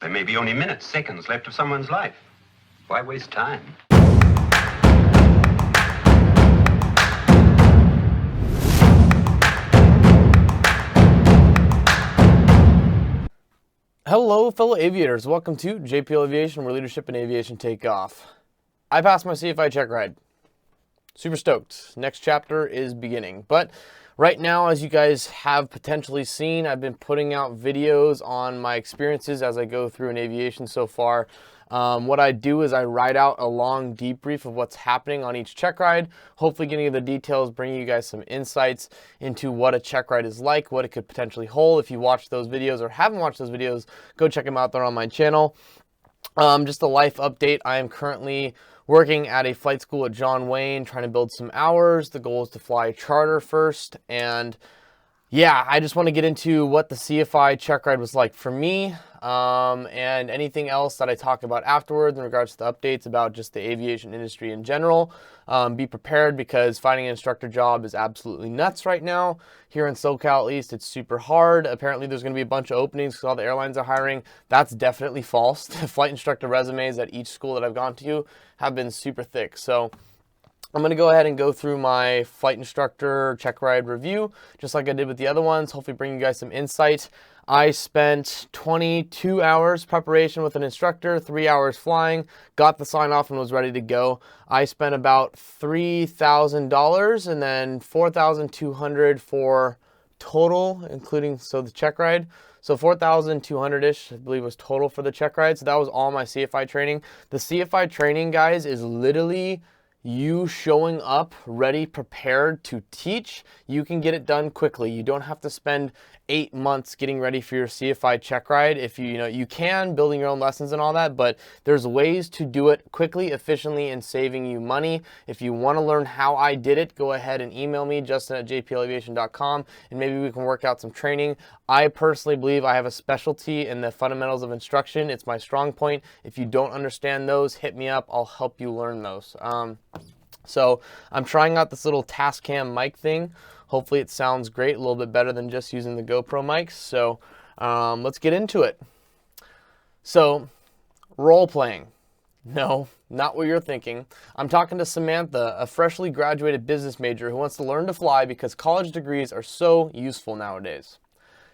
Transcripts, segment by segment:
There may be only minutes, seconds left of someone's life. Why waste time? Hello, fellow aviators. Welcome to JPL Aviation, where leadership and aviation take off. I passed my CFI Checkride. Super stoked. Next chapter is beginning. But right now, as you guys have potentially seen, I've been putting out videos on my experiences as I go through in aviation so far. What I do is I write out a long debrief of what's happening on each check ride, hopefully getting into the details, bringing you guys some insights into what a check ride is like, what it could potentially hold. If you watched those videos or haven't watched those videos, go check them out. They're on my channel. Just a life update. I am currently working at a flight school at John Wayne, trying to build some hours. The goal is to fly charter first, and yeah, I just want to get into what the CFI Checkride was like for me, and anything else that I talk about afterwards in regards to the updates about just the aviation industry in general. Be prepared, because finding an instructor job is absolutely nuts right now. Here in SoCal, at least, it's super hard. Apparently, there's going to be a bunch of openings because all the airlines are hiring. That's definitely false. The flight instructor resumes at each school that I've gone to have been super thick. So I'm going to go ahead and go through my flight instructor check ride review, just like I did with the other ones, hopefully bring you guys some insight. I spent 22 hours preparation with an instructor, 3 hours flying, got the sign off and was ready to go. I spent about $3,000 and then $4,200 for total, including the check ride. So 4,200-ish, I believe, was total for the check ride. So that was all my CFI training. The CFI training, guys, is literally you showing up ready, prepared to teach. You can get it done quickly. You don't have to spend 8 months getting ready for your CFI check ride. If you can, building your own lessons and all that, but there's ways to do it quickly, efficiently, and saving you money. If you want to learn how I did it, go ahead and email me, justin@jplaviation.com, and maybe we can work out some training. I personally believe I have a specialty in the fundamentals of instruction. It's my strong point. If you don't understand those, hit me up. I'll help you learn those. So I'm trying out this little Tascam mic thing. Hopefully it sounds great, a little bit better than just using the GoPro mics. So let's get into it. So role playing. No, not what you're thinking. I'm talking to Samantha, a freshly graduated business major who wants to learn to fly because college degrees are so useful nowadays.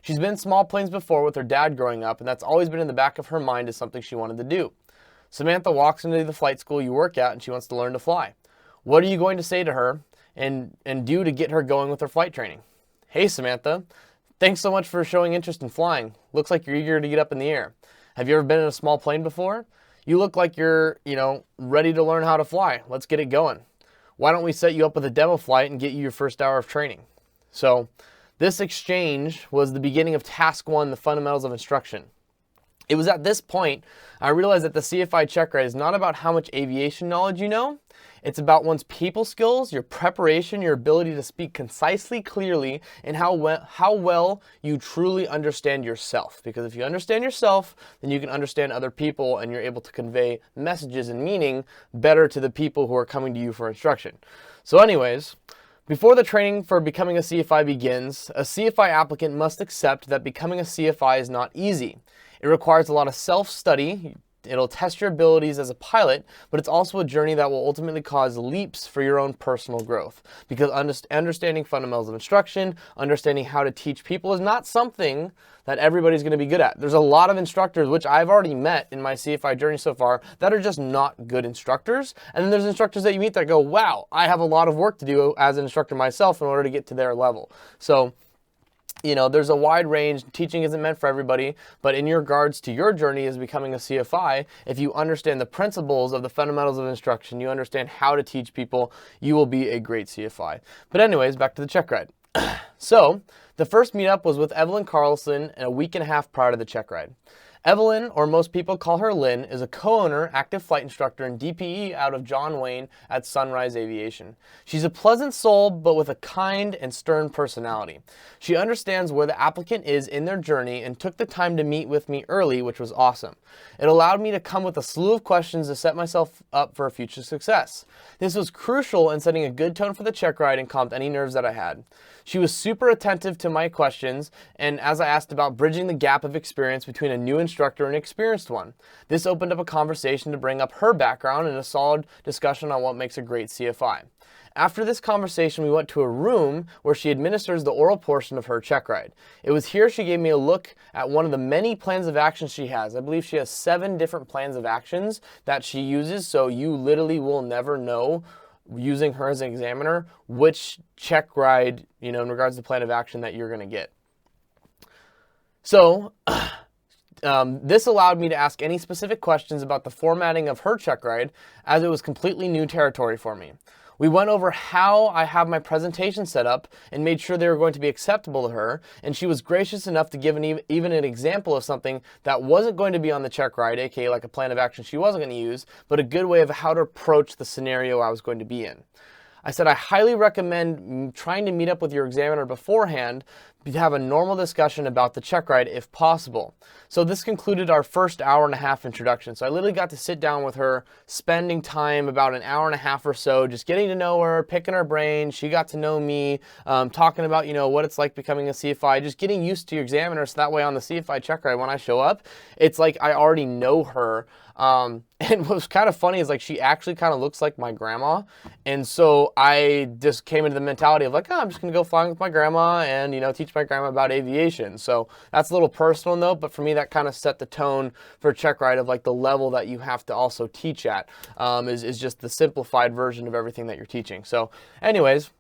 She's been in small planes before with her dad growing up, and that's always been in the back of her mind as something she wanted to do. Samantha walks into the flight school you work at and she wants to learn to fly. What are you going to say to her and do to get her going with her flight training? Hey Samantha, thanks so much for showing interest in flying. Looks like you're eager to get up in the air. Have you ever been in a small plane before? You look like you're, ready to learn how to fly. Let's get it going. Why don't we set you up with a demo flight and get you your first hour of training? So this exchange was the beginning of task 1, the fundamentals of instruction. It was at this point I realized that the CFI Checkride is not about how much aviation knowledge you know. It's about one's people skills, your preparation, your ability to speak concisely, clearly, and how well you truly understand yourself. Because if you understand yourself, then you can understand other people and you're able to convey messages and meaning better to the people who are coming to you for instruction. So anyways, before the training for becoming a CFI begins, a CFI applicant must accept that becoming a CFI is not easy. It requires a lot of self-study. It'll test your abilities as a pilot, but it's also a journey that will ultimately cause leaps for your own personal growth. Because understanding fundamentals of instruction, understanding how to teach people is not something that everybody's going to be good at. There's a lot of instructors, which I've already met in my CFI journey so far, that are just not good instructors. And then there's instructors that you meet that go, wow, I have a lot of work to do as an instructor myself in order to get to their level. So there's a wide range. Teaching isn't meant for everybody, but in regards to your journey as becoming a CFI, if you understand the principles of the fundamentals of instruction, you understand how to teach people, you will be a great CFI. But anyways, back to the check ride. So the first meetup was with Lyn Carlson a week and a half prior to the check ride. Evelyn, or most people call her Lyn, is a co-owner, active flight instructor, and DPE out of John Wayne at Sunrise Aviation. She's a pleasant soul, but with a kind and stern personality. She understands where the applicant is in their journey and took the time to meet with me early, which was awesome. It allowed me to come with a slew of questions to set myself up for future success. This was crucial in setting a good tone for the check ride and calmed any nerves that I had. She was super attentive to my questions, and as I asked about bridging the gap of experience between a new instructor instructor, an experienced one. This opened up a conversation to bring up her background and a solid discussion on what makes a great CFI. After this conversation, we went to a room where she administers the oral portion of her check ride. It was here she gave me a look at one of the many plans of action she has. I believe she has 7 different plans of actions that she uses, so you literally will never know, using her as an examiner, which check ride, in regards to the plan of action that you're going to get. So, this allowed me to ask any specific questions about the formatting of her check ride, as it was completely new territory for me. We went over how I have my presentation set up and made sure they were going to be acceptable to her, and she was gracious enough to give even an example of something that wasn't going to be on the check ride, aka like a plan of action she wasn't going to use, but a good way of how to approach the scenario I was going to be in. I said I highly recommend trying to meet up with your examiner beforehand to have a normal discussion about the check ride if possible. So this concluded our first hour-and-a-half introduction. So I literally got to sit down with her, spending time about an hour-and-a-half or so, just getting to know her, picking her brain. She got to know me, talking about, what it's like becoming a CFI, just getting used to your examiner, so that way on the CFI check ride, when I show up, it's like I already know her. And what was kind of funny is like she actually kind of looks like my grandma, and so I just came into the mentality of like, oh, I'm just gonna go flying with my grandma and teach my grandma about aviation. So that's a little personal note, but for me that kind of set the tone for a check ride of like the level that you have to also teach at, is just the simplified version of everything that you're teaching. So anyways,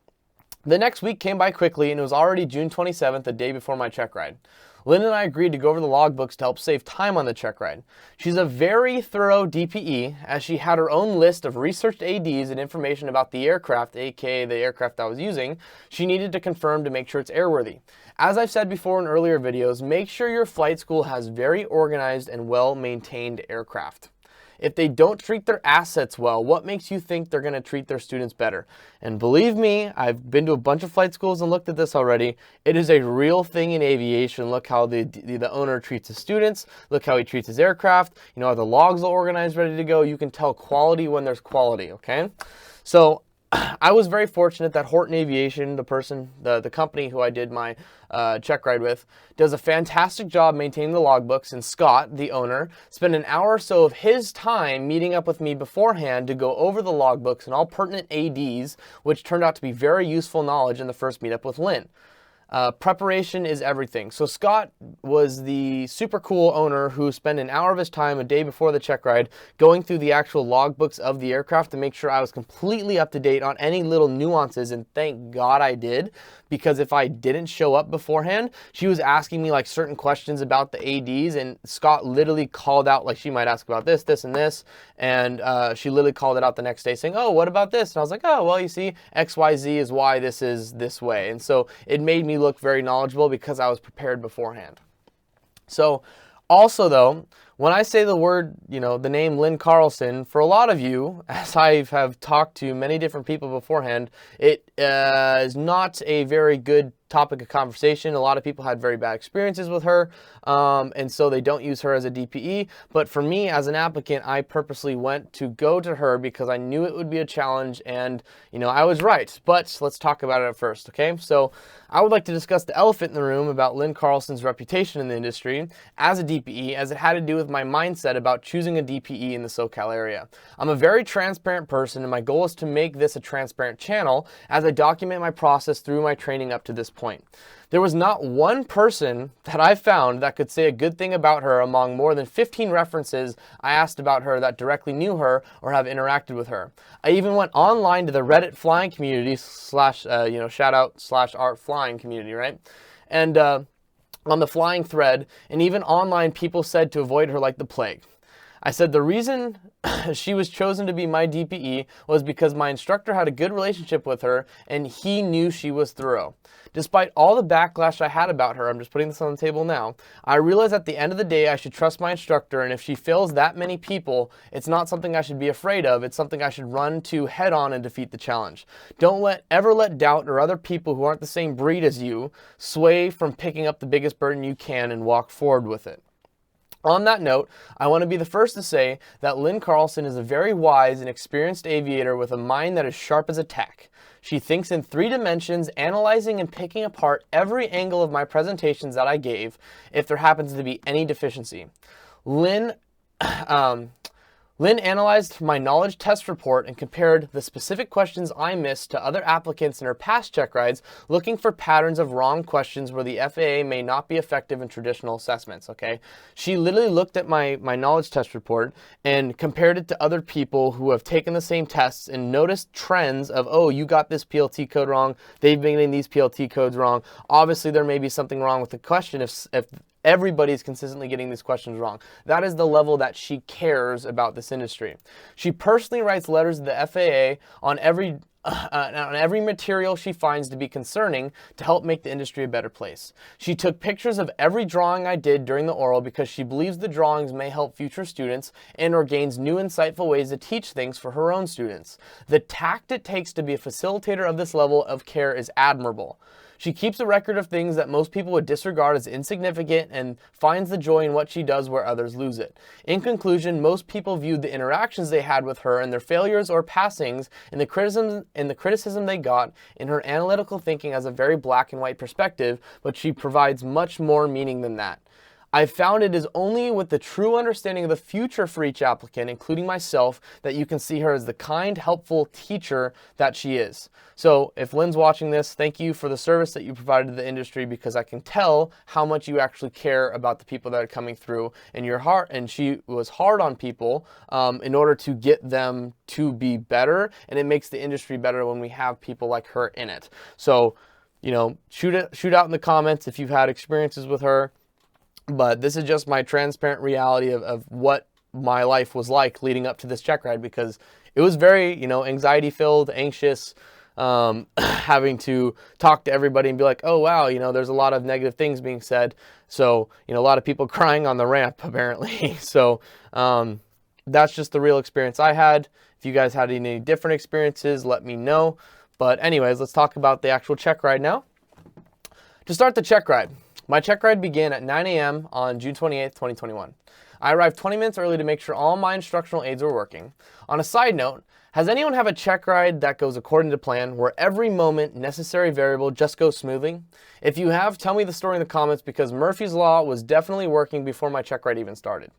the next week came by quickly, and it was already June 27th, the day before my check ride. Lyn and I agreed to go over the logbooks to help save time on the check ride. She's a very thorough DPE, as she had her own list of researched ADs and information about the aircraft, aka the aircraft I was using, she needed to confirm to make sure it's airworthy. As I've said before in earlier videos, make sure your flight school has very organized and well-maintained aircraft. If they don't treat their assets well, what makes you think they're going to treat their students better? And believe me, I've been to a bunch of flight schools and looked at this already. It is a real thing in aviation. Look how the owner treats his students. Look how he treats his aircraft. Are the logs all organized, ready to go? You can tell quality when there's quality, okay? So I was very fortunate that Horton Aviation, the company who I did my check ride with, does a fantastic job maintaining the logbooks, and Scott, the owner, spent an hour or so of his time meeting up with me beforehand to go over the logbooks and all pertinent ADs, which turned out to be very useful knowledge in the first meetup with Lyn. Preparation is everything. So Scott was the super cool owner who spent an hour of his time a day before the check ride going through the actual logbooks of the aircraft to make sure I was completely up to date on any little nuances, and thank God I did, because if I didn't show up beforehand, she was asking me like certain questions about the ADs, and Scott literally called out, like, she might ask about this, this, and this, and she literally called it out the next day saying, oh, what about this? And I was like, oh, well, you see, XYZ is why this is this way. And so it made me look very knowledgeable because I was prepared beforehand. So also though, when I say the word, the name Lyn Carlson, for a lot of you, as I have talked to many different people beforehand, it is not a very good topic of conversation. A lot of people had very bad experiences with her, and so they don't use her as a DPE. But for me, as an applicant, I purposely went to go to her because I knew it would be a challenge, and I was right. But let's talk about it at first, okay? So I would like to discuss the elephant in the room about Lyn Carlson's reputation in the industry as a DPE, as it had to do with my mindset about choosing a DPE in the SoCal area. I'm a very transparent person, and my goal is to make this a transparent channel as I document my process through my training up to this point. There was not one person that I found that could say a good thing about her among more than 15 references I asked about her that directly knew her or have interacted with her. I even went online to the Reddit flying community shout out /art flying community, right? And on the flying thread, and even online, people said to avoid her like the plague. I said the reason she was chosen to be my DPE was because my instructor had a good relationship with her and he knew she was thorough. Despite all the backlash I had about her, I'm just putting this on the table now, I realized at the end of the day I should trust my instructor, and if she fails that many people, it's not something I should be afraid of, it's something I should run to head on and defeat the challenge. Don't ever let doubt or other people who aren't the same breed as you sway from picking up the biggest burden you can and walk forward with it. On that note, I want to be the first to say that Lyn Carlson is a very wise and experienced aviator with a mind that is sharp as a tack. She thinks in 3 dimensions, analyzing and picking apart every angle of my presentations that I gave if there happens to be any deficiency. Lyn, Lyn analyzed my knowledge test report and compared the specific questions I missed to other applicants in her past check rides, looking for patterns of wrong questions where the FAA may not be effective in traditional assessments, okay? She literally looked at my knowledge test report and compared it to other people who have taken the same tests and noticed trends of, oh, you got this PLT code wrong, they've been getting these PLT codes wrong. Obviously, there may be something wrong with the question if everybody's consistently getting these questions wrong. That is the level that she cares about this industry. She personally writes letters to the FAA on every material she finds to be concerning to help make the industry a better place. She took pictures of every drawing I did during the oral because she believes the drawings may help future students and or gains new insightful ways to teach things for her own students. The tact it takes to be a facilitator of this level of care is admirable. She keeps a record of things that most people would disregard as insignificant and finds the joy in what she does where others lose it. In conclusion, most people viewed the interactions they had with her and their failures or passings and the criticism they got in her analytical thinking as a very black and white perspective, but she provides much more meaning than that. I've found it is only with the true understanding of the future for each applicant, including myself, that you can see her as the kind, helpful teacher that she is. So if Lyn's watching this, thank you for the service that you provided to the industry, because I can tell how much you actually care about the people that are coming through and your heart. And she was hard on people in order to get them to be better. And it makes the industry better when we have people like her in it. So, you know, shoot out in the comments if you've had experiences with her. But this is just my transparent reality of what my life was like leading up to this check ride, because it was very, you know, anxiety filled, anxious, having to talk to everybody and be like, oh, wow, you know, there's a lot of negative things being said. So, you know, a lot of people crying on the ramp, apparently. So that's just the real experience I had. If you guys had any different experiences, let me know. But anyways, let's talk about the actual check ride now. To start the check ride, my check ride began at 9 a.m. on June 28th, 2021. I arrived 20 minutes early to make sure all my instructional aids were working. On a side note, has anyone have a check ride that goes according to plan, where every moment, necessary variable just goes smoothly? If you have, tell me the story in the comments, because Murphy's Law was definitely working before my check ride even started.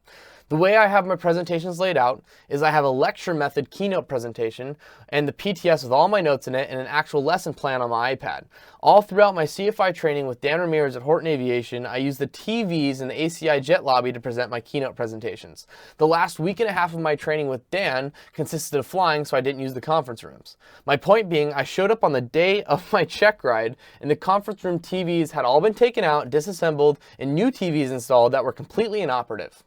The way I have my presentations laid out is I have a lecture method keynote presentation and the PTS with all my notes in it and an actual lesson plan on my iPad. All throughout my CFI training with Dan Ramirez at Horton Aviation, I use the TVs in the ACI jet lobby to present my keynote presentations. The last week and a half of my training with Dan consisted of flying, so I didn't use the conference rooms. My point being, I showed up on the day of my check ride and the conference room TVs had all been taken out, disassembled, and new TVs installed that were completely inoperative.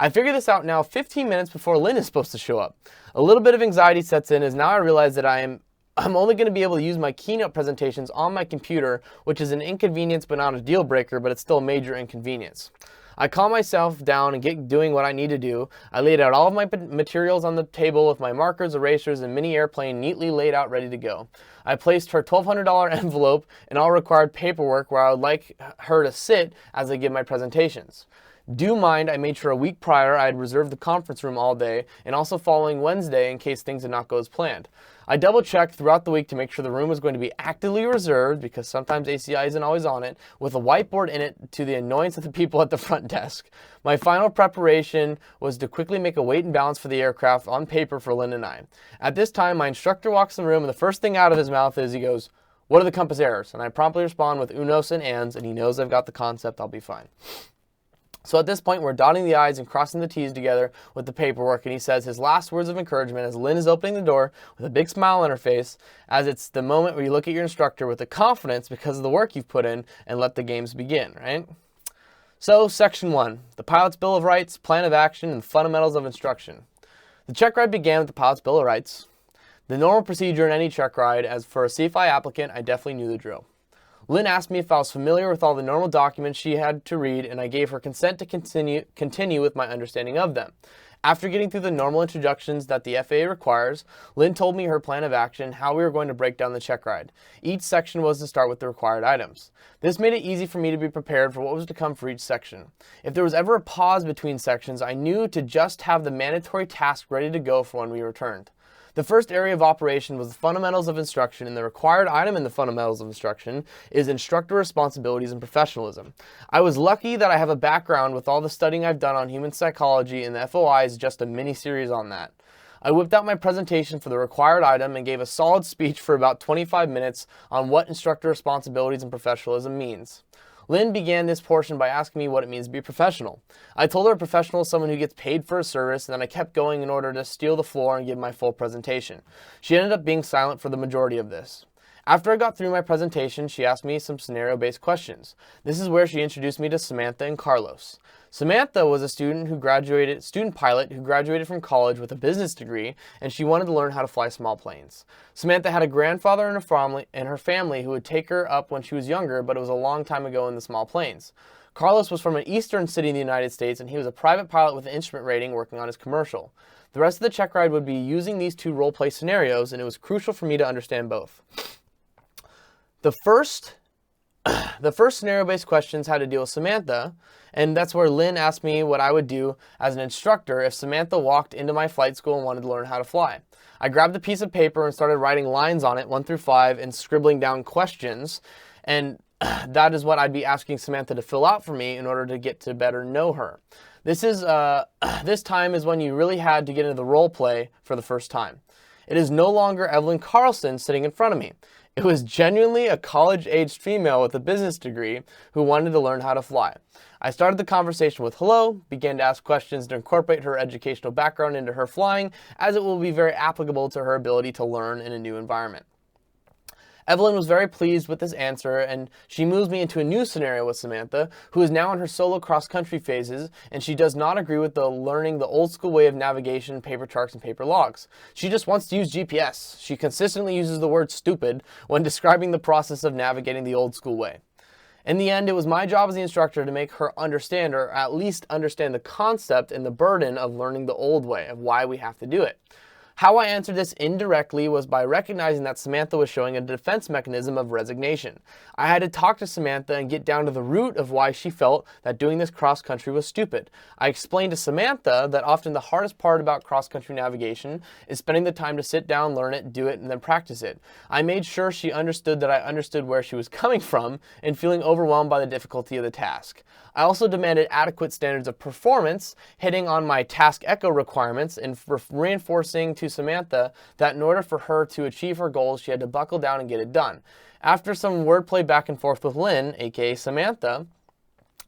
I figured this out now 15 minutes before Lyn is supposed to show up. A little bit of anxiety sets in as now I realize that I'm only going to be able to use my keynote presentations on my computer, which is an inconvenience but not a deal breaker, but it's still a major inconvenience. I calm myself down and get doing what I need to do. I laid out all of my materials on the table with my markers, erasers, and mini airplane neatly laid out ready to go. I placed her $1,200 envelope and all required paperwork where I would like her to sit as I give my presentations. Do mind, I made sure a week prior I had reserved the conference room all day and also following Wednesday in case things did not go as planned. I double checked throughout the week to make sure the room was going to be actively reserved, because sometimes ACI isn't always on it, with a whiteboard in it to the annoyance of the people at the front desk. My final preparation was to quickly make a weight and balance for the aircraft on paper for Lyn and I. At this time, my instructor walks in the room and the first thing out of his mouth is, he goes, "What are the compass errors?" And I promptly respond with unos and ands, and he knows I've got the concept, I'll be fine. So at this point, we're dotting the I's and crossing the T's together with the paperwork, and he says his last words of encouragement as Lyn is opening the door with a big smile on her face, as it's the moment where you look at your instructor with the confidence because of the work you've put in and let the games begin, right? So, Section 1, the Pilot's Bill of Rights, Plan of Action, and Fundamentals of Instruction. The check ride began with the Pilot's Bill of Rights. The normal procedure in any check ride, as for a CFI applicant, I definitely knew the drill. Lyn asked me if I was familiar with all the normal documents she had to read, and I gave her consent to continue with my understanding of them. After getting through the normal introductions that the FAA requires, Lyn told me her plan of action, how we were going to break down the check ride. Each section was to start with the required items. This made it easy for me to be prepared for what was to come for each section. If there was ever a pause between sections, I knew to just have the mandatory task ready to go for when we returned. The first area of operation was the fundamentals of instruction, and the required item in the fundamentals of instruction is instructor responsibilities and professionalism. I was lucky that I have a background with all the studying I've done on human psychology, and the FOI is just a mini-series on that. I whipped out my presentation for the required item and gave a solid speech for about 25 minutes on what instructor responsibilities and professionalism means. Lyn began this portion by asking me what it means to be a professional. I told her a professional is someone who gets paid for a service, and then I kept going in order to steal the floor and give my full presentation. She ended up being silent for the majority of this. After I got through my presentation, she asked me some scenario-based questions. This is where she introduced me to Samantha and Carlos. Samantha was a student pilot who graduated from college with a business degree, and she wanted to learn how to fly small planes. Samantha had a grandfather and her family who would take her up when she was younger, but it was a long time ago in the small planes. Carlos was from an eastern city in the United States, and he was a private pilot with an instrument rating working on his commercial. The rest of the check ride would be using these two role-play scenarios, and it was crucial for me to understand both. The first scenario-based questions had to deal with Samantha, and that's where Lyn asked me what I would do as an instructor if Samantha walked into my flight school and wanted to learn how to fly. I grabbed a piece of paper and started writing lines on it, 1 through 5, and scribbling down questions, and that is what I'd be asking Samantha to fill out for me in order to get to better know her. This time is when you really had to get into the role play for the first time. It is no longer Lyn Carlson sitting in front of me. It was genuinely a college-aged female with a business degree who wanted to learn how to fly. I started the conversation with hello, began to ask questions to incorporate her educational background into her flying, as it will be very applicable to her ability to learn in a new environment. Evelyn was very pleased with this answer, and she moves me into a new scenario with Samantha, who is now in her solo cross-country phases, and she does not agree with learning the old-school way of navigation, paper charts, and paper logs. She just wants to use GPS. She consistently uses the word stupid when describing the process of navigating the old-school way. In the end, it was my job as the instructor to make her understand, or at least understand, the concept and the burden of learning the old way, of why we have to do it. How I answered this indirectly was by recognizing that Samantha was showing a defense mechanism of resignation. I had to talk to Samantha and get down to the root of why she felt that doing this cross-country was stupid. I explained to Samantha that often the hardest part about cross-country navigation is spending the time to sit down, learn it, do it, and then practice it. I made sure she understood that I understood where she was coming from and feeling overwhelmed by the difficulty of the task. I also demanded adequate standards of performance, hitting on my task echo requirements and reinforcing to Samantha that in order for her to achieve her goals, she had to buckle down and get it done. After some wordplay back and forth with Lyn, aka Samantha,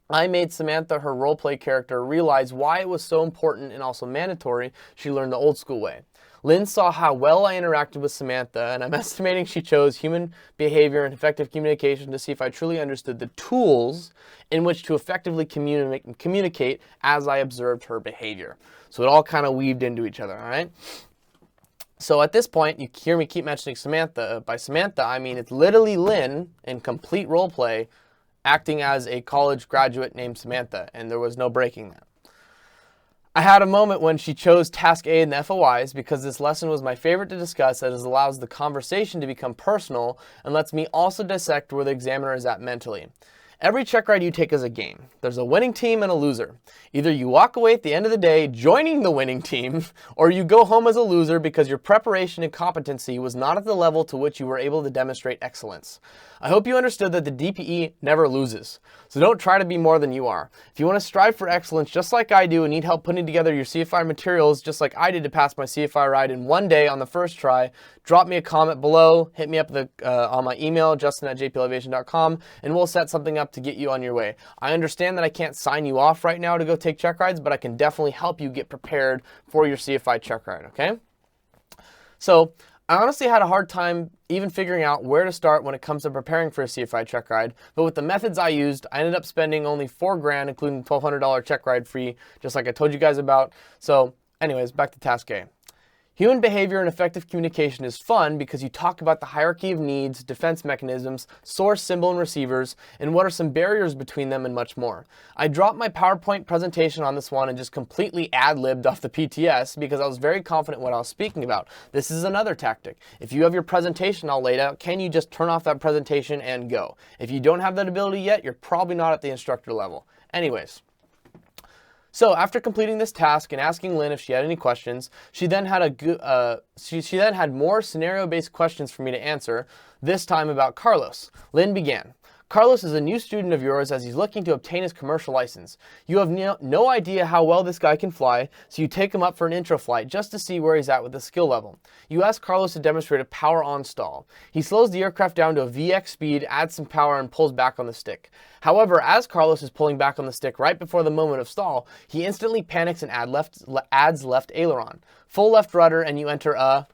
I made Samantha, her roleplay character, realize why it was so important and also mandatory she learn the old school way. Lyn saw how well I interacted with Samantha, and I'm estimating she chose human behavior and effective communication to see if I truly understood the tools in which to effectively communicate as I observed her behavior. So it all kind of weaved into each other, all right? So at this point, you hear me keep mentioning Samantha. By Samantha, I mean it's literally Lyn in complete roleplay acting as a college graduate named Samantha, and there was no breaking that. I had a moment when she chose Task A in the FOIs because this lesson was my favorite to discuss, as it allows the conversation to become personal and lets me also dissect where the examiner is at mentally. Every check ride you take is a game. There's a winning team and a loser. Either you walk away at the end of the day joining the winning team, or you go home as a loser because your preparation and competency was not at the level to which you were able to demonstrate excellence. I hope you understood that the DPE never loses, so don't try to be more than you are. If you want to strive for excellence just like I do and need help putting together your CFI materials just like I did to pass my CFI ride in one day on the first try, drop me a comment below, hit me up on my email, justin@jplaviation.com, and we'll set something up to get you on your way. I understand that I can't sign you off right now to go take check rides, but I can definitely help you get prepared for your CFI check ride, okay? So I honestly had a hard time even figuring out where to start when it comes to preparing for a CFI check ride, but with the methods I used, I ended up spending only $4,000, including $1,200 check ride fee, just like I told you guys about. So anyways, back to Task A. Human behavior and effective communication is fun because you talk about the hierarchy of needs, defense mechanisms, source, symbol, and receivers, and what are some barriers between them, and much more. I dropped my PowerPoint presentation on this one and just completely ad-libbed off the PTS because I was very confident what I was speaking about. This is another tactic. If you have your presentation all laid out, can you just turn off that presentation and go? If you don't have that ability yet, you're probably not at the instructor level. Anyways. So after completing this task and asking Lyn if she had any questions, she then had more scenario-based questions for me to answer, this time about Carlos. Lyn began. Carlos is a new student of yours as he's looking to obtain his commercial license. You have no idea how well this guy can fly, so you take him up for an intro flight just to see where he's at with the skill level. You ask Carlos to demonstrate a power on stall. He slows the aircraft down to a VX speed, adds some power, and pulls back on the stick. However, as Carlos is pulling back on the stick right before the moment of stall, he instantly panics and adds left aileron. Full left rudder, and you enter a...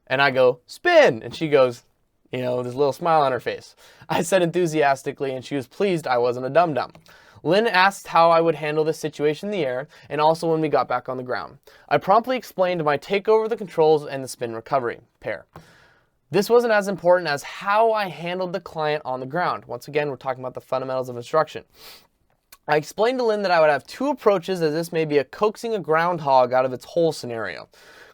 And I go, spin! And she goes... with this little smile on her face. I said enthusiastically, and she was pleased I wasn't a dum-dum. Lyn asked how I would handle this situation in the air, and also when we got back on the ground. I promptly explained my takeover of the controls and the spin recovery pair. This wasn't as important as how I handled the client on the ground. Once again, we're talking about the fundamentals of instruction. I explained to Lyn that I would have two approaches, as this may be a coaxing a groundhog out of its hole scenario.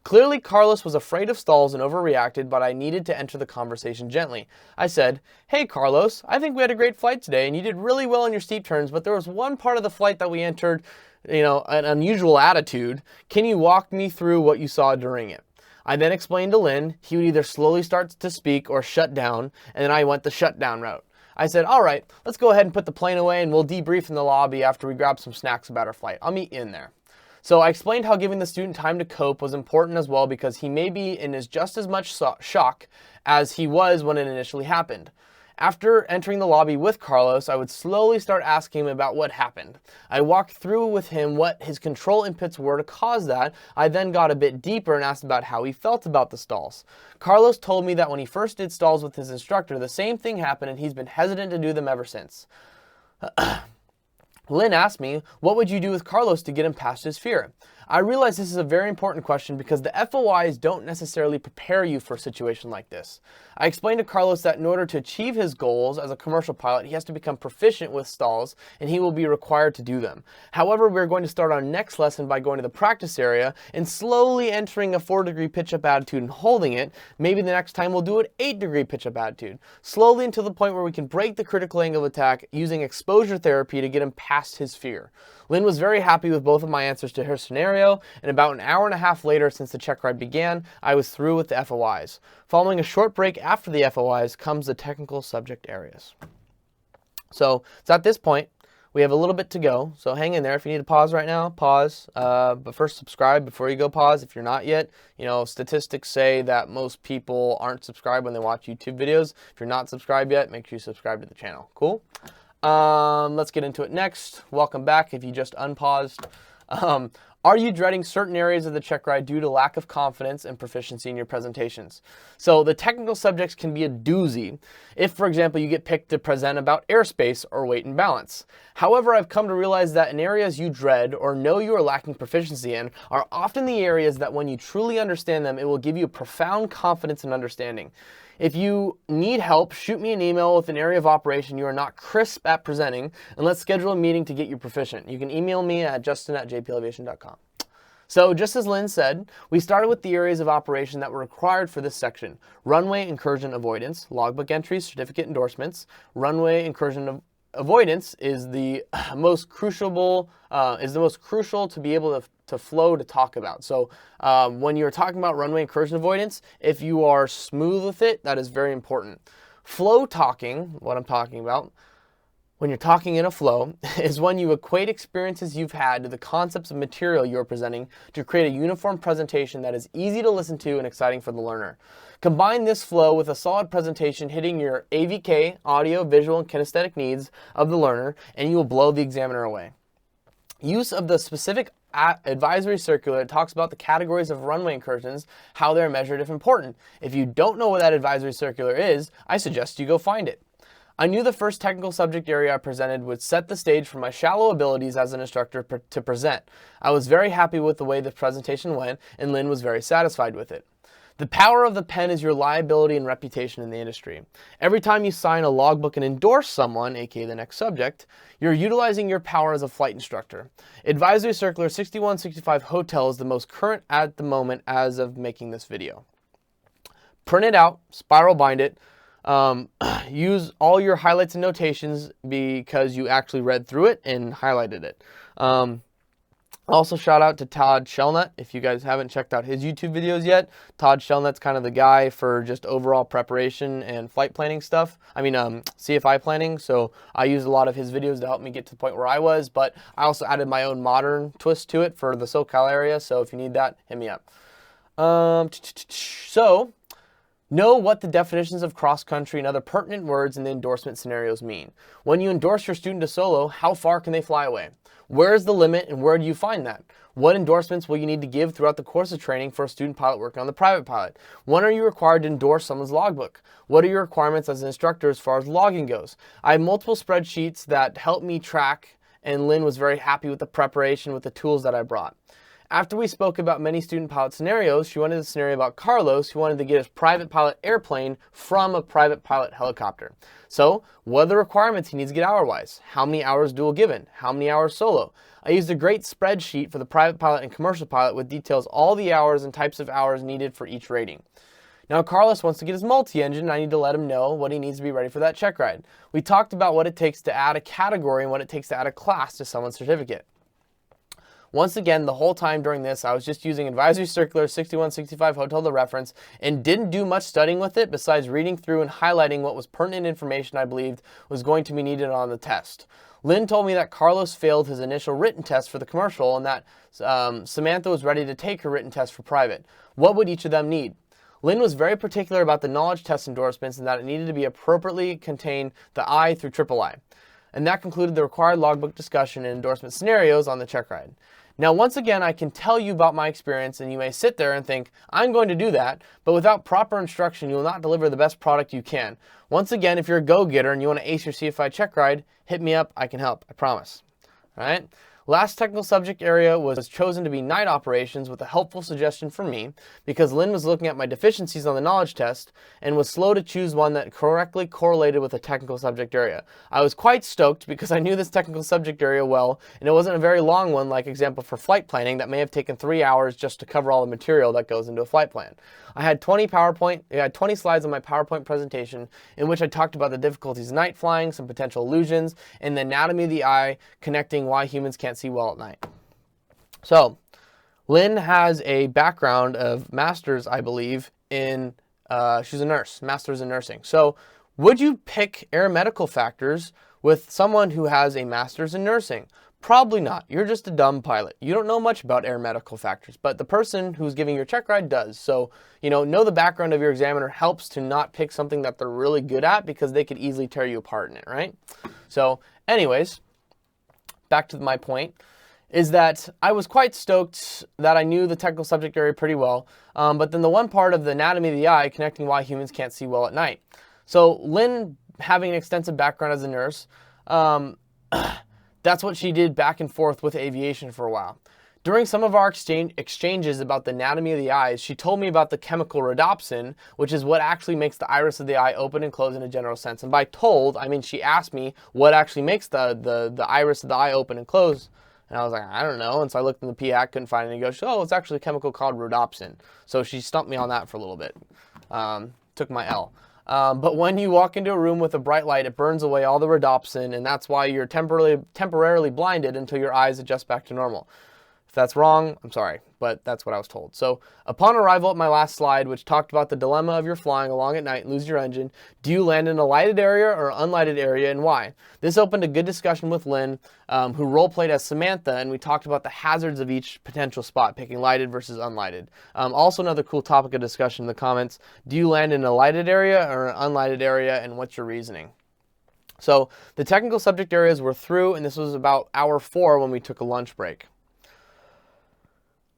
Clearly, Carlos was afraid of stalls and overreacted, but I needed to enter the conversation gently. I said, "Hey Carlos, I think we had a great flight today and you did really well in your steep turns, but there was one part of the flight that we entered, an unusual attitude. Can you walk me through what you saw during it?" I then explained to Lyn he would either slowly start to speak or shut down, and then I went the shutdown route. I said, "All right, let's go ahead and put the plane away and we'll debrief in the lobby after we grab some snacks about our flight. I'll meet you in there." So I explained how giving the student time to cope was important as well, because he may be in just as much shock as he was when it initially happened. After entering the lobby with Carlos, I would slowly start asking him about what happened. I walked through with him what his control inputs were to cause that. I then got a bit deeper and asked about how he felt about the stalls. Carlos told me that when he first did stalls with his instructor, the same thing happened and he's been hesitant to do them ever since. Lyn asked me, what would you do with Carlos to get him past his fear? I realize this is a very important question because the FOIs don't necessarily prepare you for a situation like this. I explained to Carlos that in order to achieve his goals as a commercial pilot, he has to become proficient with stalls, and he will be required to do them. However, we're going to start our next lesson by going to the practice area and slowly entering a 4-degree pitch-up attitude and holding it. Maybe the next time we'll do an 8-degree pitch-up attitude. Slowly until the point where we can break the critical angle of attack using exposure therapy to get him past his fear. Lyn was very happy with both of my answers to her scenario, and about an hour and a half later since the check ride began, I was through with the FOIs. Following a short break after the FOIs comes the technical subject areas. So it's at this point, we have a little bit to go, so hang in there. If you need to pause right now, pause. But first subscribe before you go pause if you're not yet. Statistics say that most people aren't subscribed when they watch YouTube videos. If you're not subscribed yet, make sure you subscribe to the channel. Cool? Let's get into it next. Welcome back if you just unpaused. Are you dreading certain areas of the check ride due to lack of confidence and proficiency in your presentations? So the technical subjects can be a doozy if, for example, you get picked to present about airspace or weight and balance. However, I've come to realize that in areas you dread or know you are lacking proficiency in are often the areas that when you truly understand them, it will give you profound confidence and understanding. If you need help, shoot me an email with an area of operation you are not crisp at presenting, and let's schedule a meeting to get you proficient. You can email me at justin@jplaviation.com. So just as Lyn said, we started with the areas of operation that were required for this section: runway incursion avoidance, logbook entries, certificate endorsements. Runway incursion avoidance is the most crucial to be able to flow to talk about. So when you're talking about runway incursion avoidance, if you are smooth with it, that is very important. Flow talking, what I'm talking about, when you're talking in a flow, is when you equate experiences you've had to the concepts of material you're presenting to create a uniform presentation that is easy to listen to and exciting for the learner. Combine this flow with a solid presentation hitting your AVK, audio, visual, and kinesthetic needs of the learner, and you will blow the examiner away. Use of the specific advisory circular talks about the categories of runway incursions, how they're measured if important. If you don't know what that advisory circular is, I suggest you go find it. I knew the first technical subject area I presented would set the stage for my shallow abilities as an instructor to present. I was very happy with the way the presentation went, and Lyn was very satisfied with it. The power of the pen is your liability and reputation in the industry. Every time you sign a logbook and endorse someone, aka the next subject, you're utilizing your power as a flight instructor. Advisory Circular 6165 Hotel is the most current at the moment as of making this video. Print it out, spiral bind it, use all your highlights and notations because you actually read through it and highlighted it. Also, shout out to Todd Shellnut. If you guys haven't checked out his YouTube videos yet, Todd Shellnut's kind of the guy for just overall preparation and flight planning stuff. CFI planning. So I used a lot of his videos to help me get to the point where I was, but I also added my own modern twist to it for the SoCal area. So if you need that, hit me up. So know what the definitions of cross-country and other pertinent words in the endorsement scenarios mean. When you endorse your student to solo, how far can they fly away? Where is the limit and where do you find that? What endorsements will you need to give throughout the course of training for a student pilot working on the private pilot? When are you required to endorse someone's logbook? What are your requirements as an instructor as far as logging goes? I have multiple spreadsheets that help me track, and Lyn was very happy with the preparation with the tools that I brought. After we spoke about many student pilot scenarios, she wanted a scenario about Carlos, who wanted to get his private pilot airplane from a private pilot helicopter. So, what are the requirements he needs to get hour-wise? How many hours dual given? How many hours solo? I used a great spreadsheet for the private pilot and commercial pilot with details all the hours and types of hours needed for each rating. Now Carlos wants to get his multi-engine, and I need to let him know what he needs to be ready for that check ride. We talked about what it takes to add a category and what it takes to add a class to someone's certificate. Once again, the whole time during this, I was just using Advisory Circular 6165 Hotel to reference and didn't do much studying with it besides reading through and highlighting what was pertinent information I believed was going to be needed on the test. Lyn told me that Carlos failed his initial written test for the commercial and that Samantha was ready to take her written test for private. What would each of them need? Lyn was very particular about the knowledge test endorsements and that it needed to be appropriately contain the I through III. And that concluded the required logbook discussion and endorsement scenarios on the check ride. Now, once again, I can tell you about my experience, and you may sit there and think, I'm going to do that, but without proper instruction, you will not deliver the best product you can. Once again, if you're a go-getter and you want to ace your CFI check ride, hit me up, I can help, I promise. All right? Last technical subject area was chosen to be night operations with a helpful suggestion from me because Lyn was looking at my deficiencies on the knowledge test and was slow to choose one that correctly correlated with a technical subject area. I was quite stoked because I knew this technical subject area well, and it wasn't a very long one like example for flight planning that may have taken 3 hours just to cover all the material that goes into a flight plan. I had 20 slides on my PowerPoint presentation in which I talked about the difficulties of night flying, some potential illusions, and the anatomy of the eye connecting why humans can't see well at night. So, Lyn has a background of master's, I believe, in, she's a nurse, master's in nursing. So, would you pick aeromedical factors with someone who has a master's in nursing? Probably not. You're just a dumb pilot. You don't know much about aeromedical factors, but the person who's giving your check ride does. So, know the background of your examiner helps to not pick something that they're really good at because they could easily tear you apart in it, right? So, anyways, back to my point, is that I was quite stoked that I knew the technical subject area pretty well, but then the one part of the anatomy of the eye connecting why humans can't see well at night. So, Lyn, having an extensive background as a nurse, that's what she did back and forth with aviation for a while. During some of our exchanges about the anatomy of the eyes, she told me about the chemical rhodopsin, which is what actually makes the iris of the eye open and close in a general sense. And by told, I mean she asked me what actually makes the iris of the eye open and close. And I was like, I don't know. And so I looked in the PAC, couldn't find it. And he goes, oh, it's actually a chemical called rhodopsin. So she stumped me on that for a little bit. Took my L. But when you walk into a room with a bright light, it burns away all the rhodopsin, and that's why you're temporarily blinded until your eyes adjust back to normal. If that's wrong, I'm sorry, but that's what I was told. So upon arrival at my last slide, which talked about the dilemma of you're flying along at night and lose your engine, do you land in a lighted area or unlighted area and why? This opened a good discussion with Lyn, who role-played as Samantha, and we talked about the hazards of each potential spot, picking lighted versus unlighted. Also another cool topic of discussion in the comments, do you land in a lighted area or an unlighted area and what's your reasoning? So the technical subject areas were through, and this was about hour 4 when we took a lunch break.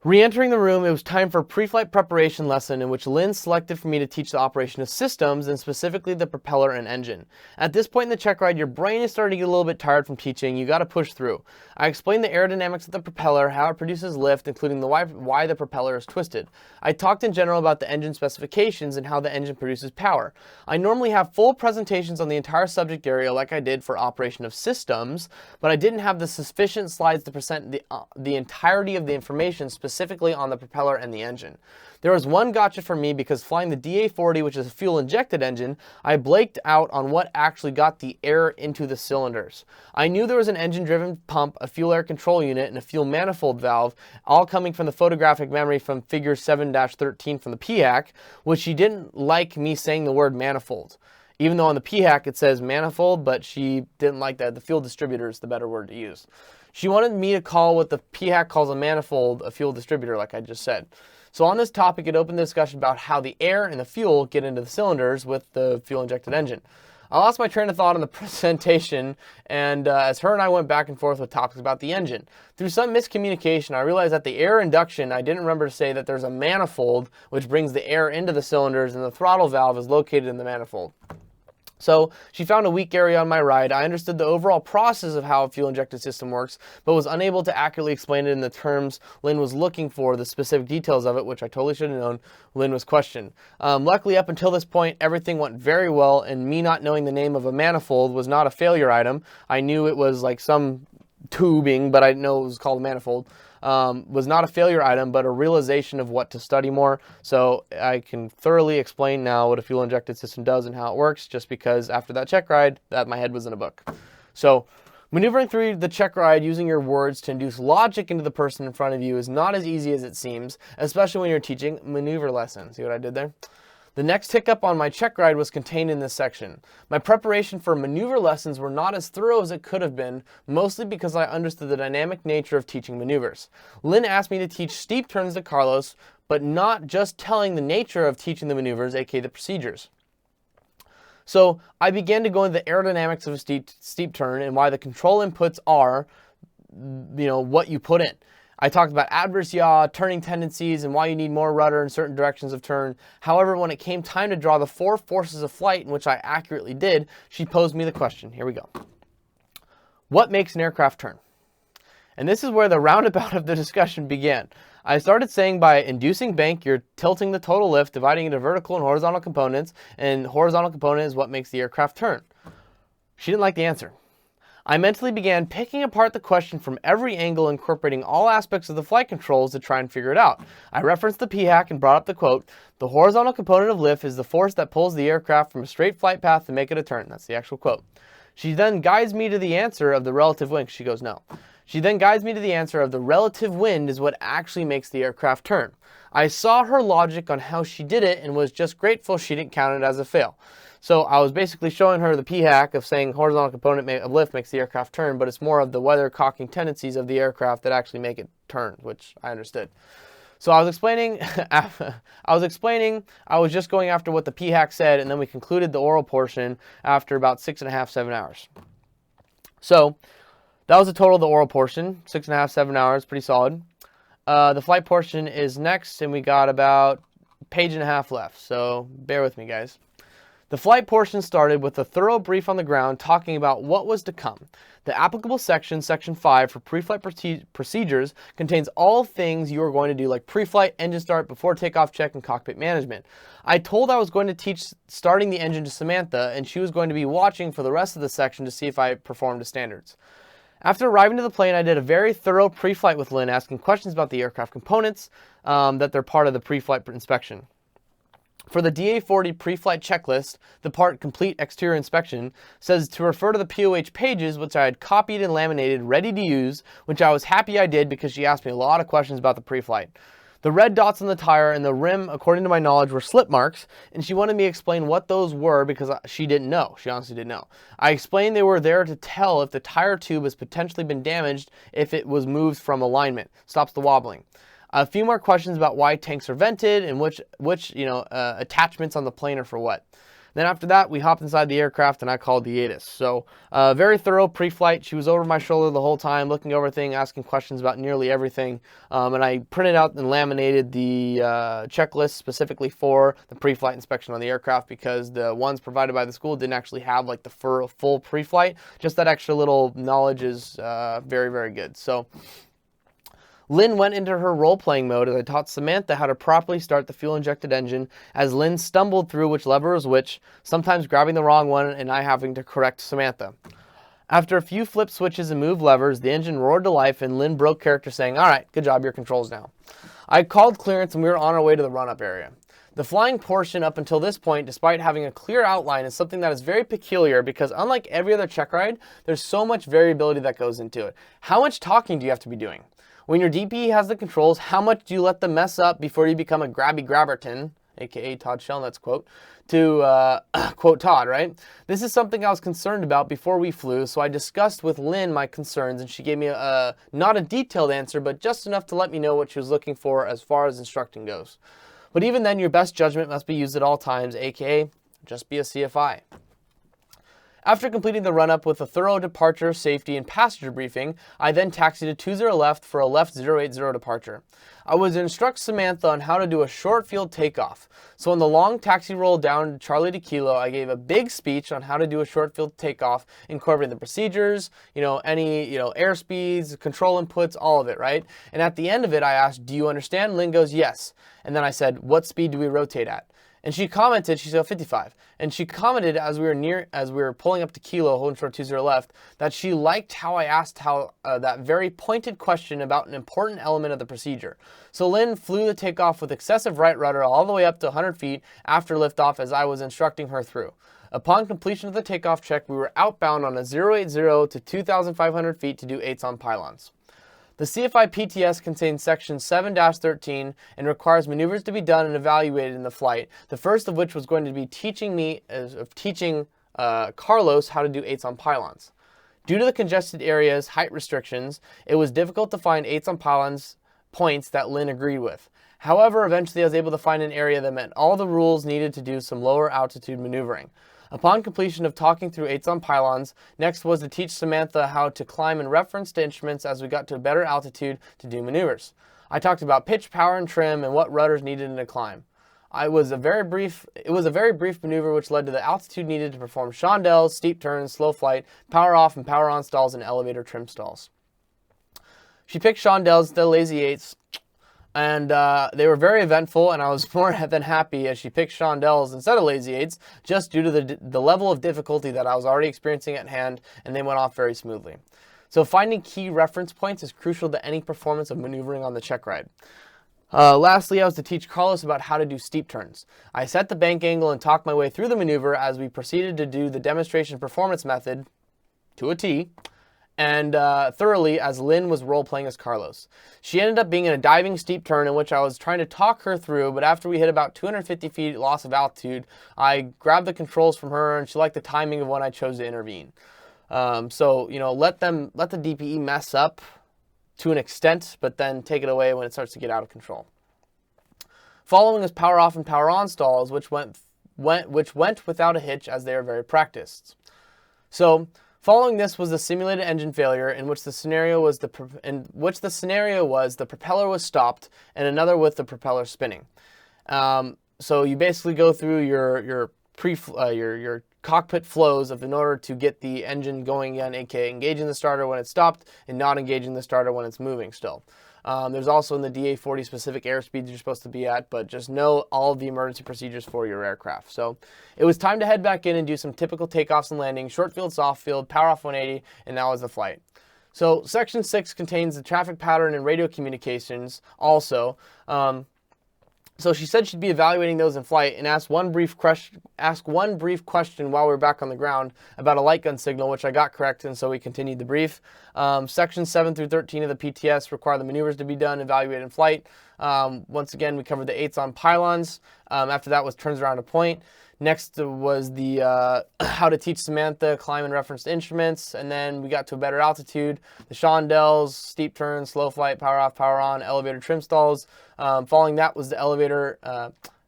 Re-entering the room, it was time for a pre-flight preparation lesson in which Lyn selected for me to teach the operation of systems and specifically the propeller and engine. At this point in the check ride, your brain is starting to get a little bit tired from teaching. You got to push through. I explained the aerodynamics of the propeller, how it produces lift, including why the propeller is twisted. I talked in general about the engine specifications and how the engine produces power. I normally have full presentations on the entire subject area like I did for operation of systems, but I didn't have the sufficient slides to present the entirety of the information specific specifically on the propeller and the engine. There was one gotcha for me because flying the DA-40, which is a fuel-injected engine, I blanked out on what actually got the air into the cylinders. I knew there was an engine-driven pump, a fuel air control unit, and a fuel manifold valve, all coming from the photographic memory from figure 7-13 from the PHAC, which she didn't like me saying the word manifold. Even though on the PHAC it says manifold, but she didn't like that. The fuel distributor is the better word to use. She wanted me to call what the PHAC calls a manifold a fuel distributor, like I just said. So on this topic, it opened the discussion about how the air and the fuel get into the cylinders with the fuel-injected engine. I lost my train of thought on the presentation, and as her and I went back and forth with topics about the engine. Through some miscommunication, I realized that the air induction, I didn't remember to say that there's a manifold which brings the air into the cylinders, and the throttle valve is located in the manifold. So she found a weak area on my ride. I understood the overall process of how a fuel-injected system works, but was unable to accurately explain it in the terms Lyn was looking for. The specific details of it, which I totally should have known, Lyn was questioned. Luckily, up until this point, everything went very well, and me not knowing the name of a manifold was not a failure item. I knew it was like some tubing, but I didn't know it was called a manifold. Was not a failure item, but a realization of what to study more. So I can thoroughly explain now what a fuel-injected system does and how it works, just because after that check ride, my head was in a book. So maneuvering through the check ride using your words to induce logic into the person in front of you is not as easy as it seems, especially when you're teaching maneuver lessons. See what I did there? The next hiccup on my check ride was contained in this section. My preparation for maneuver lessons were not as thorough as it could have been, mostly because I understood the dynamic nature of teaching maneuvers. Lyn asked me to teach steep turns to Carlos, but not just telling the nature of teaching the maneuvers, aka the procedures. So I began to go into the aerodynamics of a steep turn and why the control inputs are, what you put in. I talked about adverse yaw, turning tendencies, and why you need more rudder in certain directions of turn. However, when it came time to draw the 4 forces of flight, in which I accurately did, she posed me the question. Here we go. What makes an aircraft turn? And this is where the roundabout of the discussion began. I started saying by inducing bank, you're tilting the total lift, dividing into vertical and horizontal components, and horizontal component is what makes the aircraft turn. She didn't like the answer. I mentally began picking apart the question from every angle, incorporating all aspects of the flight controls to try and figure it out. I referenced the PHAC and brought up the quote, "The horizontal component of lift is the force that pulls the aircraft from a straight flight path to make it a turn." That's the actual quote. She then guides me to the answer of the relative wind. She goes, no. She then guides me to the answer of the relative wind is what actually makes the aircraft turn. I saw her logic on how she did it and was just grateful she didn't count it as a fail. So I was basically showing her the PHAC of saying horizontal component of lift makes the aircraft turn, but it's more of the weather-cocking tendencies of the aircraft that actually make it turn, which I understood. So I was explaining, I was just going after what the PHAC said, and then we concluded the oral portion after about 6.5, 7 hours. So that was the total of the oral portion, 6.5, 7 hours, pretty solid. The flight portion is next, and we got about a page and a half left, so bear with me, guys. The flight portion started with a thorough brief on the ground talking about what was to come. The applicable section, Section 5, for pre-flight procedures contains all things you are going to do, like pre-flight, engine start, before takeoff check, and cockpit management. I told I was going to teach starting the engine to Samantha, and she was going to be watching for the rest of the section to see if I performed to standards. After arriving to the plane, I did a very thorough pre-flight with Lyn, asking questions about the aircraft components that they're part of the pre-flight inspection. For the DA-40 pre-flight checklist, the part Complete Exterior Inspection says to refer to the POH pages, which I had copied and laminated, ready to use, which I was happy I did because she asked me a lot of questions about the pre-flight. The red dots on the tire and the rim, according to my knowledge, were slip marks, and she wanted me to explain what those were because she didn't know. She honestly didn't know. I explained they were there to tell if the tire tube has potentially been damaged if it was moved from alignment, stops the wobbling. A few more questions about why tanks are vented and which attachments on the plane are for what. Then after that, we hopped inside the aircraft and I called the ATIS. So very thorough pre-flight. She was over my shoulder the whole time, looking over everything, asking questions about nearly everything. And I printed out and laminated the checklist specifically for the pre-flight inspection on the aircraft because the ones provided by the school didn't actually have like the full pre-flight. Just that extra little knowledge is very, very good. So Lyn went into her role-playing mode as I taught Samantha how to properly start the fuel-injected engine as Lyn stumbled through which lever was which, sometimes grabbing the wrong one and I having to correct Samantha. After a few flip switches and move levers, the engine roared to life and Lyn broke character saying, "All right, good job, your controls now." I called clearance and we were on our way to the run-up area. The flying portion up until this point, despite having a clear outline, is something that is very peculiar because unlike every other check ride, there's so much variability that goes into it. How much talking do you have to be doing? When your DPE has the controls, how much do you let them mess up before you become a grabby grabberton, aka Todd Shellnutt's quote, to quote Todd, right? This is something I was concerned about before we flew, so I discussed with Lyn my concerns, and she gave me not a detailed answer, but just enough to let me know what she was looking for as far as instructing goes. But even then, your best judgment must be used at all times, aka just be a CFI. After completing the run-up with a thorough departure, safety, and passenger briefing, I then taxied to 20 left for a left 080 departure. I was to instruct Samantha on how to do a short field takeoff. So on the long taxi roll down to Charlie to Kilo, I gave a big speech on how to do a short field takeoff, incorporating the procedures, any, airspeeds, control inputs, all of it, right? And at the end of it, I asked, "Do you understand?" Lyn goes, "Yes." And then I said, "What speed do we rotate at?" And she commented, she said 55. And she commented as we were pulling up to Kilo, holding short 20 left, that she liked how I asked that very pointed question about an important element of the procedure. So Lyn flew the takeoff with excessive right rudder all the way up to 100 feet after liftoff as I was instructing her through. Upon completion of the takeoff check, we were outbound on a 080 to 2,500 feet to do 8s on pylons. The CFI PTS contains section 7-13 and requires maneuvers to be done and evaluated in the flight, the first of which was going to be teaching Carlos how to do 8s on pylons. Due to the congested areas, height restrictions, it was difficult to find 8s on pylons points that Lyn agreed with. However, eventually I was able to find an area that met all the rules needed to do some lower altitude maneuvering. Upon completion of talking through 8s on pylons, next was to teach Samantha how to climb in reference to instruments as we got to a better altitude to do maneuvers. I talked about pitch, power, and trim and what rudders needed in a climb. It was a very brief maneuver which led to the altitude needed to perform chandelles, steep turns, slow flight, power off and power on stalls, and elevator trim stalls. She picked chandelles instead of lazy 8s. And they were very eventful, and I was more than happy as she picked chandelles instead of lazy 8s, just due to the level of difficulty that I was already experiencing at hand, and they went off very smoothly. So finding key reference points is crucial to any performance of maneuvering on the check ride. Lastly, I was to teach Carlos about how to do steep turns. I set the bank angle and talked my way through the maneuver as we proceeded to do the demonstration performance method to a T, and thoroughly as Lyn was role-playing as Carlos. She ended up being in a diving steep turn in which I was trying to talk her through, but after we hit about 250 feet loss of altitude, I grabbed the controls from her and she liked the timing of when I chose to intervene. Let the DPE mess up to an extent, but then take it away when it starts to get out of control. Following is power off and power on stalls, which went without a hitch as they are very practiced. So, following this was the simulated engine failure, in which the scenario was the propeller was stopped, and another with the propeller spinning. So you basically go through your cockpit flows in order to get the engine going again, aka engaging the starter when it's stopped and not engaging the starter when it's moving still. There's also in the DA-40 specific airspeeds you're supposed to be at, but just know all of the emergency procedures for your aircraft. So it was time to head back in and do some typical takeoffs and landings, short field, soft field, power off 180, and that was the flight. So section 6 contains the traffic pattern and radio communications also. So she said she'd be evaluating those in flight and asked one brief question while we were back on the ground about a light gun signal, which I got correct, and so we continued the brief. Sections 7 through 13 of the PTS require the maneuvers to be done, evaluated in flight. Once again, we covered the 8s on pylons. After that was turns around to point. Next was the how to teach Samantha climb in reference to instruments, and then we got to a better altitude. The chandelles, steep turns, slow flight, power off, power on, elevator trim stalls. Following that was the elevator,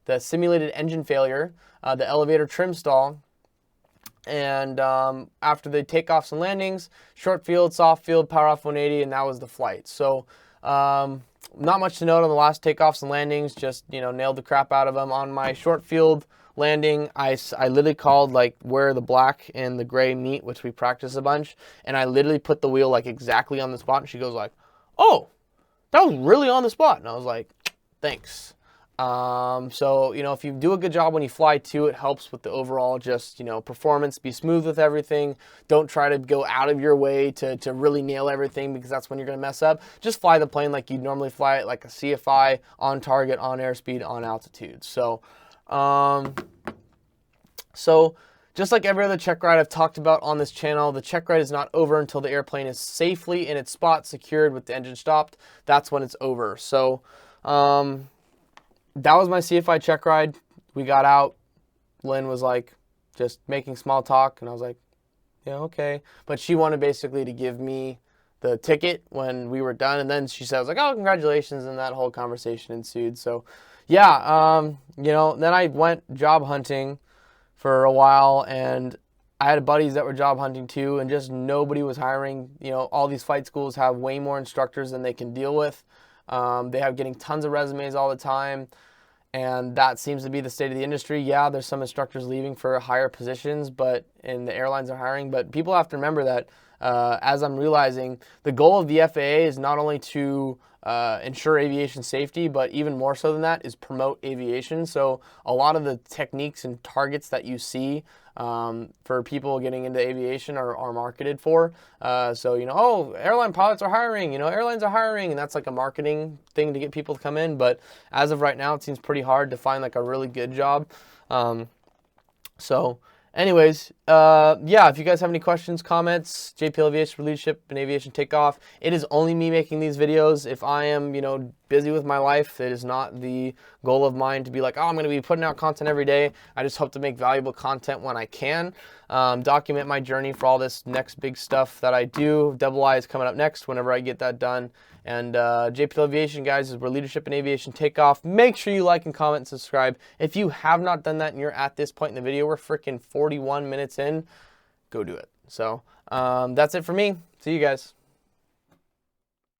the simulated engine failure, the elevator trim stall, and after the takeoffs and landings, short field, soft field, power off 180, and that was the flight. So not much to note on the last takeoffs and landings, just nailed the crap out of them. On my short field landing, I literally called like where the black and the gray meet, which we practice a bunch, and I literally put the wheel like exactly on the spot, and she goes like, "Oh, that was really on the spot," and I was like, "Thanks." So, you know, if you do a good job when you fly too, it helps with the overall just, you know, performance. Be smooth with everything. Don't try to go out of your way to really nail everything, because that's when you're going to mess up. Just fly the plane like you'd normally fly it, like a CFI, on target, on airspeed, on altitude. So, just like every other check ride I've talked about on this channel, the check ride is not over until the airplane is safely in its spot, secured with the engine stopped. That's when it's over. So, that was my CFI check ride. We got out. Lyn was like just making small talk, and I was like, yeah, okay. But she wanted basically to give me the ticket when we were done, and then she said, I was like, oh, congratulations, and that whole conversation ensued. So, yeah, you know, then I went job hunting for a while, and I had buddies that were job hunting too, and just nobody was hiring. You know, all these flight schools have way more instructors than they can deal with. They have getting tons of resumes all the time, and that seems to be the state of the industry. Yeah, there's some instructors leaving for higher positions, but and the airlines are hiring. But people have to remember that, as I'm realizing, the goal of the FAA is not only to ensure aviation safety, but even more so than that is promote aviation. So a lot of the techniques and targets that you see for people getting into aviation are marketed for. So, you know, oh, airline pilots are hiring, you know, airlines are hiring, and that's like a marketing thing to get people to come in. But as of right now, it seems pretty hard to find like a really good job. So anyways, yeah, if you guys have any questions, comments, JPL Aviation Leadership and Aviation Takeoff, it is only me making these videos. If I am, you know, busy with my life, it is not the goal of mine to be like, oh, I'm going to be putting out content every day. I just hope to make valuable content when I can, document my journey for all this next big stuff that I do. Double I is coming up next whenever I get that done. And JPL Aviation, guys, is where leadership and aviation take off. Make sure you like and comment and subscribe. If you have not done that and you're at this point in the video, we're freaking 41 minutes in, go do it. So that's it for me. See you guys.